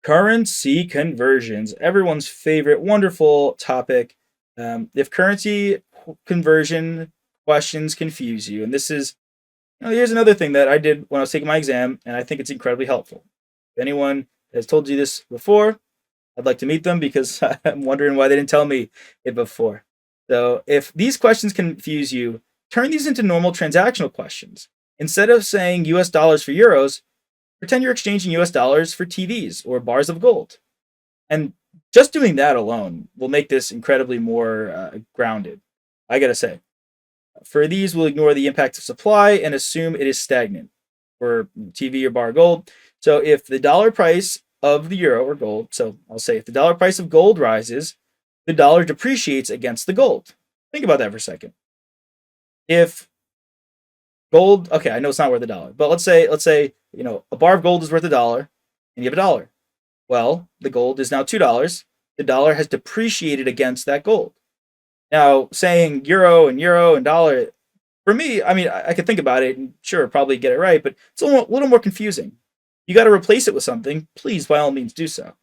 Currency conversions, everyone's favorite wonderful topic. If currency conversion questions confuse you, and this is, here's another thing that I did when I was taking my exam, and I think it's incredibly helpful. If anyone has told you this before, I'd like to meet them because I'm wondering why they didn't tell me it before. So if these questions confuse you, turn these into normal transactional questions. Instead of saying US dollars for euros, pretend you're exchanging US dollars for TVs or bars of gold. And just doing that alone will make this incredibly more grounded, I gotta say. For these, we'll ignore the impact of supply and assume it is stagnant for TV or bar of gold. So if the dollar price of the euro or gold, so I'll say if the dollar price of gold rises, the dollar depreciates against the gold. Think about that for a second. If gold, okay, I know it's not worth a dollar, but let's say a bar of gold is worth a dollar, and you have a dollar. Well, the gold is now $2. The dollar has depreciated against that gold. Now, saying euro and dollar, for me, I mean, I could think about it and sure, probably get it right, but it's a little more confusing. You got to replace it with something. Please, by all means, do so.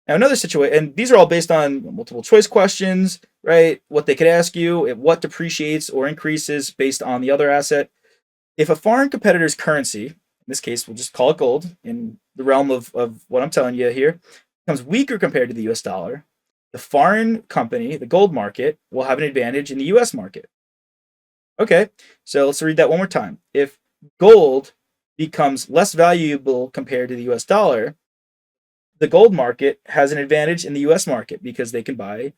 Now, another situation, and these are all based on multiple choice questions, right? What they could ask you, what depreciates or increases based on the other asset. If a foreign competitor's currency, in this case, we'll just call it gold, in the realm of what I'm telling you here, becomes weaker compared to the US dollar, the foreign company, the gold market, will have an advantage in the US market. Okay, so let's read that one more time. If gold becomes less valuable compared to the US dollar, the gold market has an advantage in the US market because they can buy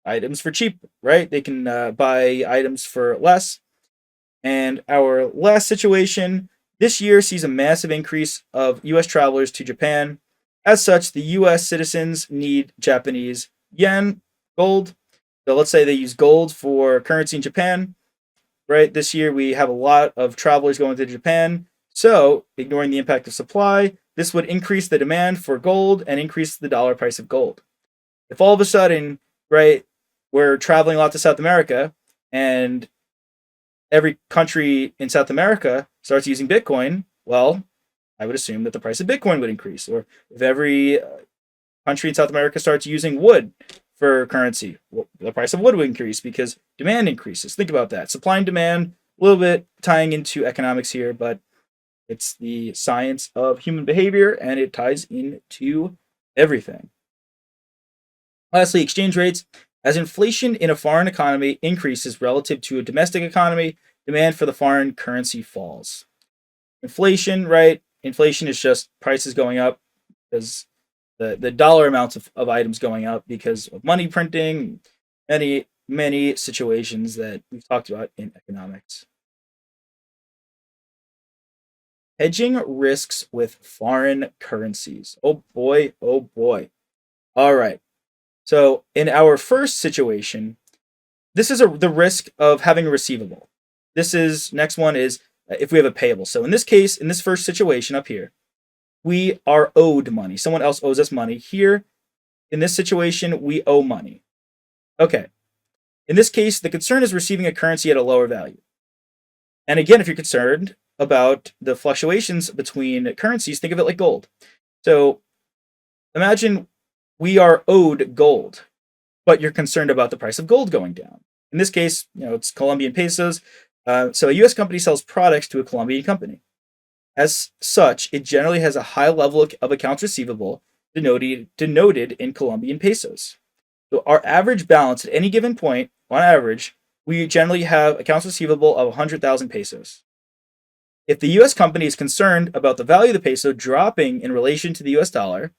items for cheap, right? They can buy items for less. And our last situation this year sees a massive increase of US travelers to Japan. As such, the US citizens need Japanese yen, gold. So let's say they use gold for currency in Japan, right? This year we have a lot of travelers going to Japan. So, ignoring the impact of supply, this would increase the demand for gold and increase the dollar price of gold. If all of a sudden, right, we're traveling a lot to South America and every country in South America starts using Bitcoin, well, I would assume that the price of Bitcoin would increase. Or if every country in South America starts using wood for currency, well, the price of wood would increase because demand increases. Think about that. Supply and demand, a little bit tying into economics here, but it's the science of human behavior and it ties into everything. Lastly, exchange rates. As inflation in a foreign economy increases relative to a domestic economy, demand for the foreign currency falls. Inflation, right? Inflation is just prices going up because the dollar amounts of items going up because of money printing, many situations that we've talked about in economics. Hedging risks with foreign currencies. Oh boy, oh boy. All right. So in our first situation, this is the risk of having a receivable. Next one is if we have a payable. So in this case, in this first situation up here, we are owed money. Someone else owes us money. Here, in this situation, we owe money. Okay. In this case, the concern is receiving a currency at a lower value. And again, if you're concerned about the fluctuations between currencies, think of it like gold. So imagine we are owed gold, but you're concerned about the price of gold going down. In this case, it's Colombian pesos. So a U.S. company sells products to a Colombian company. As such, it generally has a high level of accounts receivable denoted in Colombian pesos. So our average balance at any given point, on average, we generally have accounts receivable of 100,000 pesos. If the U.S. company is concerned about the value of the peso dropping in relation to the U.S. dollar,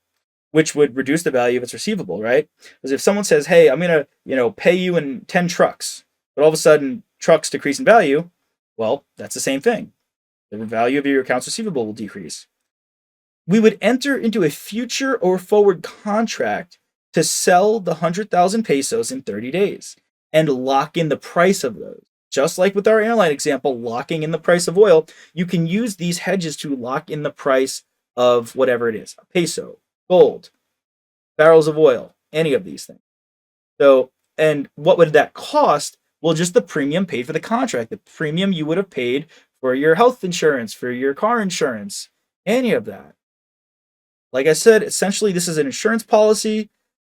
which would reduce the value of its receivable, right? Because if someone says, hey, I'm going to, pay you in 10 trucks, but all of a sudden trucks decrease in value, well, that's the same thing. The value of your accounts receivable will decrease. We would enter into a future or forward contract to sell the 100,000 pesos in 30 days and lock in the price of those. Just like with our airline example, locking in the price of oil, you can use these hedges to lock in the price of whatever it is, a peso, gold, barrels of oil, any of these things. So, and what would that cost? Well, just the premium paid for the contract, the premium you would have paid for your health insurance, for your car insurance, any of that. Like I said, essentially this is an insurance policy.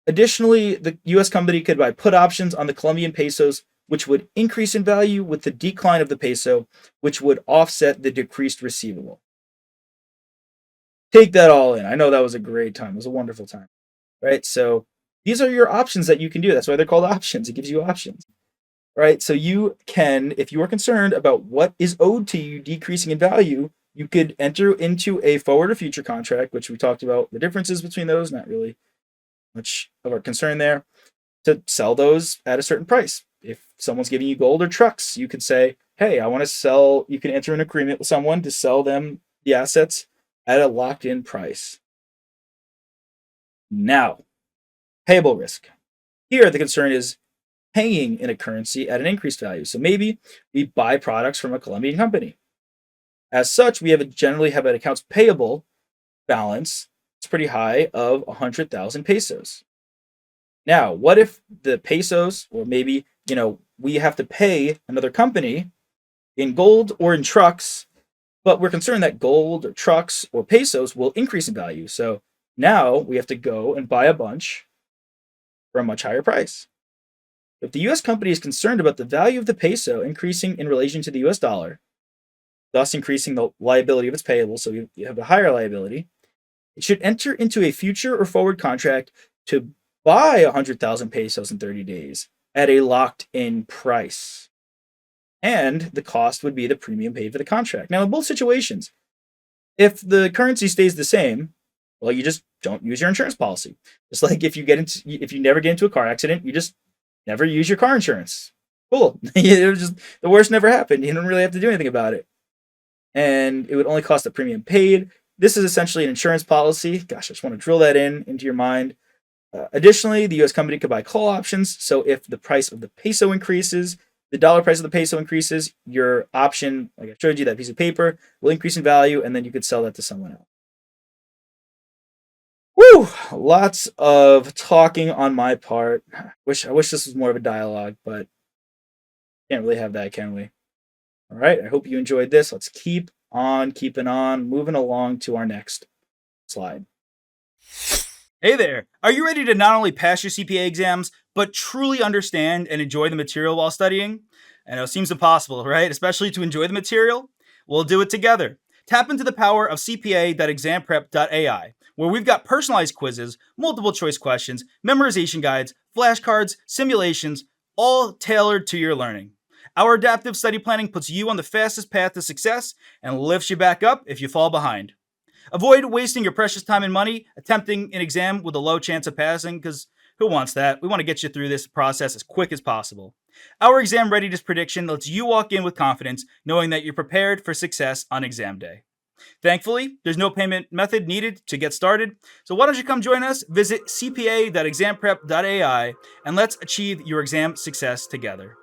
Additionally, the US company could buy put options on the Colombian pesos, which would increase in value with the decline of the peso, which would offset the decreased receivable. Take that all in. I know that was a great time. It was a wonderful time, right? So these are your options that you can do. That's why they're called options. It gives you options, right? So you can, if you are concerned about what is owed to you decreasing in value, you could enter into a forward or future contract, which we talked about the differences between those, not really much of our concern there, to sell those at a certain price. If someone's giving you gold or trucks, you could say, hey, I want to sell, you can enter an agreement with someone to sell them the assets at a locked in price. Now, payable risk. Here, the concern is paying in a currency at an increased value. So maybe we buy products from a Colombian company. As such, we generally have an accounts payable balance. It's pretty high of 100,000 pesos. Now, what if the pesos, or maybe, we have to pay another company in gold or in trucks, but we're concerned that gold or trucks or pesos will increase in value. So now we have to go and buy a bunch for a much higher price. If the US company is concerned about the value of the peso increasing in relation to the US dollar, thus increasing the liability of its payable, so you have a higher liability, it should enter into a future or forward contract to buy 100,000 pesos in 30 days at a locked in price. And the cost would be the premium paid for the contract. Now, in both situations, if the currency stays the same, well, you just don't use your insurance policy. It's like if you never get into a car accident, you just never use your car insurance. Cool. It was just the worst never happened. You don't really have to do anything about it. And it would only cost the premium paid. This is essentially an insurance policy. Gosh, I just want to drill that into your mind. Additionally, the US company could buy call options. So if the price of the peso increases, the dollar price of the peso increases, your option, like I showed you, that piece of paper, will increase in value, and then you could sell that to someone else. Woo! Lots of talking on my part. I wish this was more of a dialogue, but can't really have that, can we? All right, I hope you enjoyed this. Let's keep on keeping on, moving along to our next slide. Hey there! Are you ready to not only pass your CPA exams, but truly understand and enjoy the material while studying? I know it seems impossible, right? Especially to enjoy the material? We'll do it together. Tap into the power of CPA.examprep.ai, where we've got personalized quizzes, multiple choice questions, memorization guides, flashcards, simulations, all tailored to your learning. Our adaptive study planning puts you on the fastest path to success and lifts you back up if you fall behind. Avoid wasting your precious time and money attempting an exam with a low chance of passing, because who wants that? We want to get you through this process as quick as possible. Our exam readiness prediction lets you walk in with confidence, knowing that you're prepared for success on exam day. Thankfully, there's no payment method needed to get started, so why don't you come join us? Visit cpa.examprep.ai and let's achieve your exam success together.